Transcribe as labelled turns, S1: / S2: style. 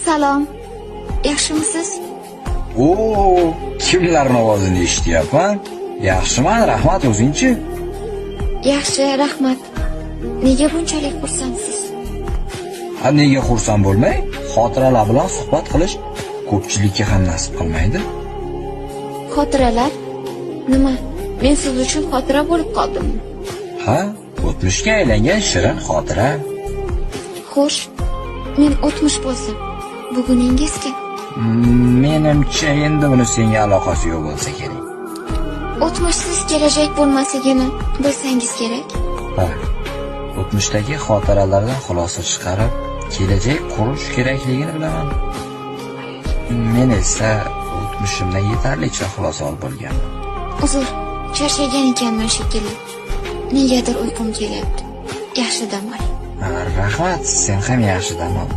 S1: Salom. Yaxshimisiz?
S2: Kimlarning ovozini eshityapman? Yaxshiman, rahmat, o'zingchi?
S1: Yaxshi, rahmat. Nega bunchalik xursandsiz?
S2: Nega xursand bo'lmay? Xotiralar bilan suhbat qilish ko'pchilikka ham nasib qilmaydi.
S1: Xotiralar? Nima? Men siz uchun xotira bo'lib qoldimmi?
S2: Ha, o'tmishga aylangan shirin xotira.
S1: Xo'sh, men o'tmish bo'lsam, buguningizga?
S2: Menimcha endi buni senga aloqasi yo'q bo'lsa kerak.
S1: O'tmishsiz kelajak bo'lmasligini bilsangiz kerak.
S2: Ha, o'tmishdagi xotiralardan xulosa chiqarib, kelajak qurish kerakligini bilaman. Men esa o'tmishimdan yetarlicha xulosa olib bo'lganman.
S1: Uzr, charchagan ekanman shekilli. Negadir uyqum kelyapti. Yaxshi dam oling.
S2: Rahmat, sen ham yaxshi dam ol.